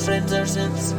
friends are synths.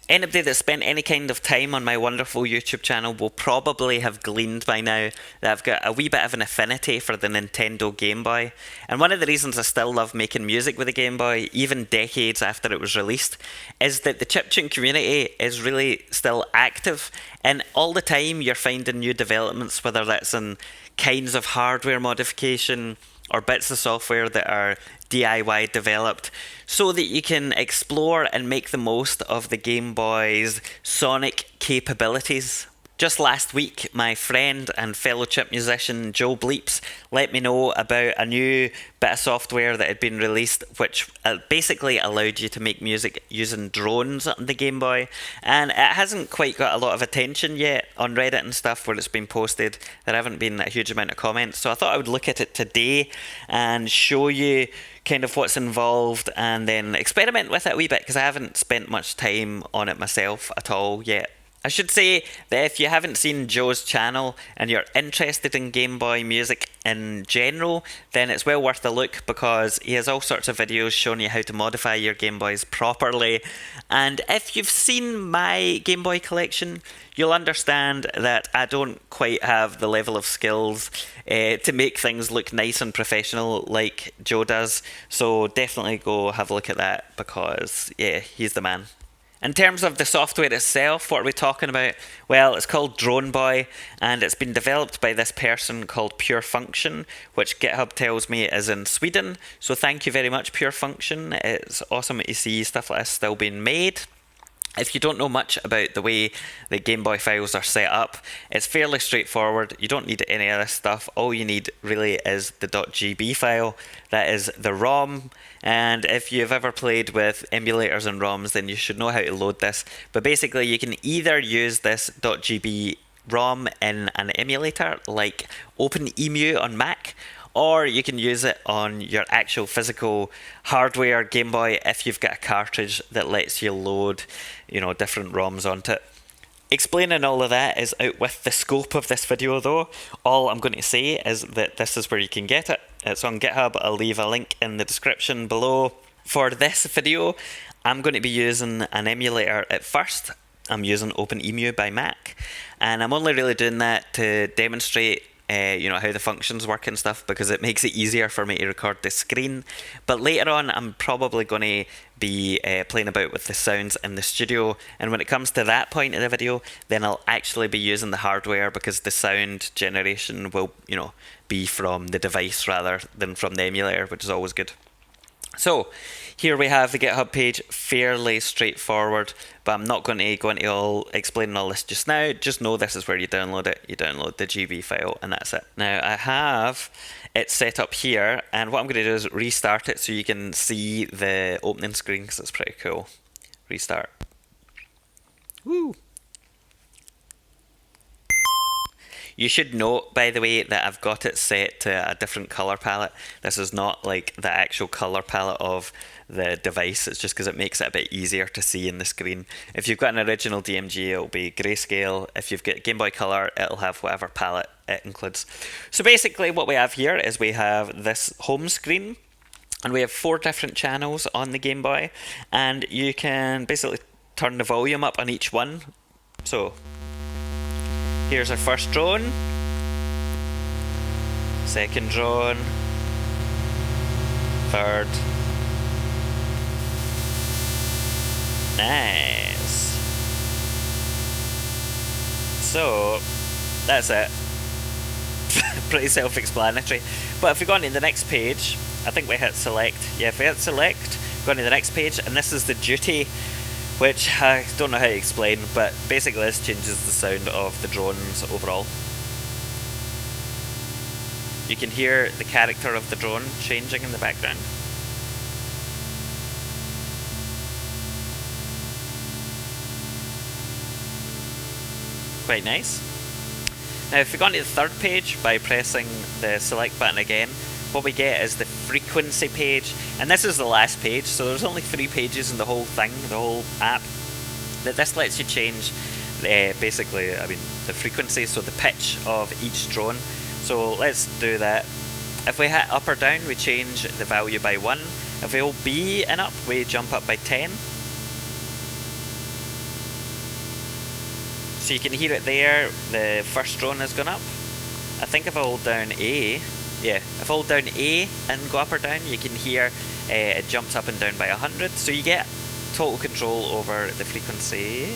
Anybody that spent any kind of time on my wonderful YouTube channel will probably have gleaned by now that I've got a wee bit of an affinity for the Nintendo Game Boy. And one of the reasons I still love making music with the Game Boy, even decades after it was released, is that the chiptune community is really still active. And all the time you're finding new developments, whether that's in kinds of hardware modification or bits of software that are DIY developed, so that you can explore and make the most of the Game Boy's sonic capabilities. Just last week, my friend and fellow chip musician Joe Bleeps let me know about a new bit of software that had been released, which basically allowed you to make music using drones on the Game Boy. And it hasn't quite got a lot of attention yet on Reddit and stuff where it's been posted. There haven't been a huge amount of comments, so I thought I would look at it today and show you kind of what's involved and then experiment with it a wee bit, because I haven't spent much time on it myself at all yet. I should say that if you haven't seen Joe's channel and you're interested in Game Boy music in general, then it's well worth a look, because he has all sorts of videos showing you how to modify your Game Boys properly. And if you've seen my Game Boy collection, you'll understand that I don't quite have the level of skills to make things look nice and professional like Joe does. So definitely go have a look at that, because yeah, he's the man. In terms of the software itself, what are we talking about? Well, it's called Drone Boy, and it's been developed by this person called Pure Function, which GitHub tells me is in Sweden. So thank you very much, Pure Function. It's awesome to see stuff like this still being made. If you don't know much about the way the Game Boy files are set up, it's fairly straightforward. You don't need any of this stuff. All you need really is the .gb file. That is the ROM. And if you've ever played with emulators and ROMs, then you should know how to load this. But basically, you can either use this .gb ROM in an emulator like OpenEmu on Mac, or you can use it on your actual physical hardware Game Boy if you've got a cartridge that lets you load, different ROMs onto it. Explaining all of that is out with the scope of this video though. All I'm going to say is that this is where you can get it. It's on GitHub. I'll leave a link in the description below. For this video, I'm going to be using an emulator at first. I'm using OpenEmu by Mac, and I'm only really doing that to demonstrate how the functions work and stuff, because it makes it easier for me to record the screen. But later on, I'm probably going to be playing about with the sounds in the studio, and when it comes to that point of the video, then I'll actually be using the hardware, because the sound generation will, be from the device rather than from the emulator, which is always good. So here we have the GitHub page, fairly straightforward, but I'm not going to go into explaining all this just now. Just know this is where you download it. You download the GB file, and that's it. Now I have it set up here, and what I'm going to do is restart it so you can see the opening screen, because it's pretty cool. Restart. Woo! You should note, by the way, that I've got it set to a different color palette. This is not like the actual color palette of the device. It's just because it makes it a bit easier to see in the screen. If you've got an original DMG, it'll be grayscale. If you've got Game Boy Color, it'll have whatever palette it includes. So basically what we have here is we have this home screen, and we have 4 different channels on the Game Boy, and you can basically turn the volume up on each one. So here's our first drone, second drone, third. Nice. So that's it. Pretty self-explanatory. But if we go on to the next page, I think we hit select. Yeah, if we hit select, go on to the next page, and this is the duty, which I don't know how to explain, but basically this changes the sound of the drones overall. You can hear the character of the drone changing in the background. Quite nice. Now if we go on to the third page by pressing the select button again, what we get is the frequency page, and this is the last page, so there's only 3 pages in the whole thing, the whole app. That this lets you change basically, the frequency, so the pitch of each drone. So let's do that. If we hit up or down, we change the value by 1. If we hold B and up, we jump up by 10. So you can hear it there, the first drone has gone up. I think if I hold down A, yeah, if I hold down A and go up or down, you can hear it jumps up and down by 100. So you get total control over the frequency.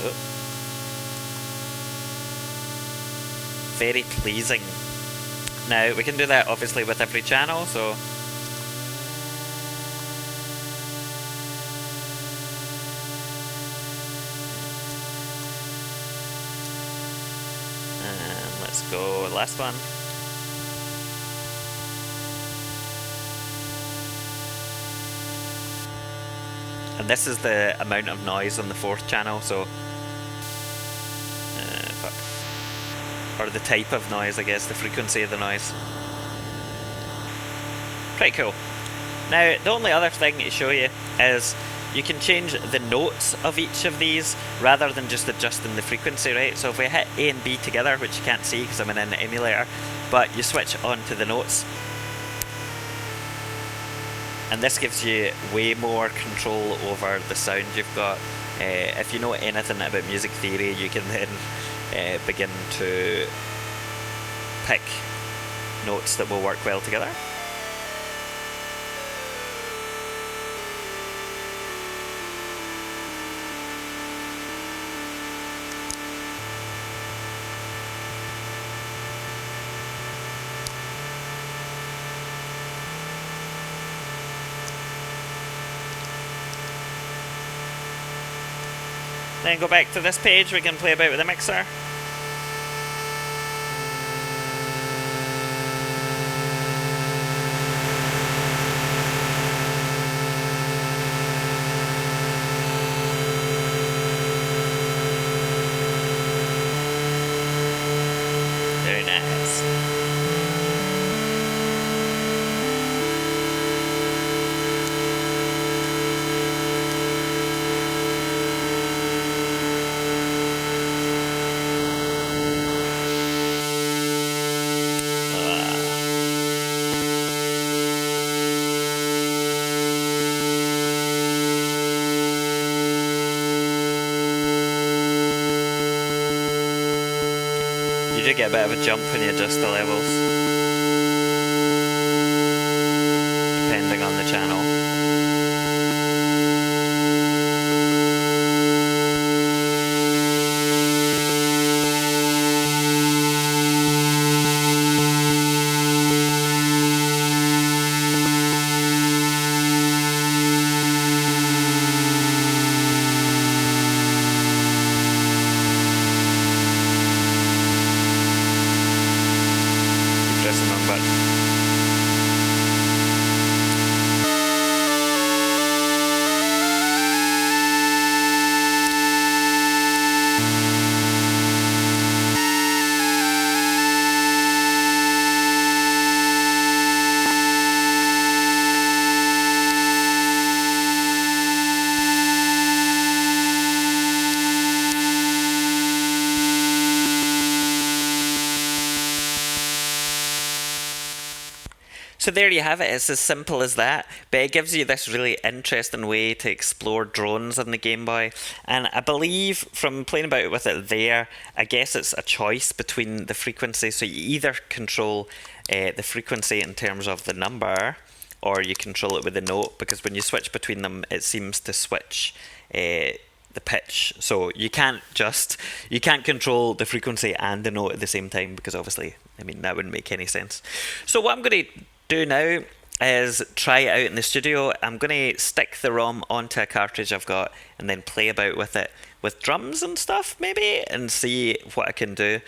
Oh. Very pleasing. Now we can do that obviously with every channel, so and let's go last one. And this is the amount of noise on the fourth channel, so or the type of noise, I guess, the frequency of the noise. Pretty cool. Now, the only other thing to show you is you can change the notes of each of these rather than just adjusting the frequency, right? So if we hit A and B together, which you can't see because I'm in an emulator, but you switch on to the notes, and this gives you way more control over the sound you've got. If you know anything about music theory, you can then begin to pick notes that will work well together. Then go back to this page, we can play about with the mixer. Very nice. You do get a bit of a jump when you adjust the levels, depending on the channel. Pressing the wrong button. So there you have it, it's as simple as that, but it gives you this really interesting way to explore drones on the Game Boy, and I believe from playing about with it there, I guess it's a choice between the frequency, so you either control the frequency in terms of the number, or you control it with the note, because when you switch between them it seems to switch the pitch, so you can't control the frequency and the note at the same time, because obviously, I mean, that wouldn't make any sense. So what I'm going to do now is try it out in the studio. I'm going to stick the ROM onto a cartridge I've got and then play about with it with drums and stuff maybe, and see what I can do.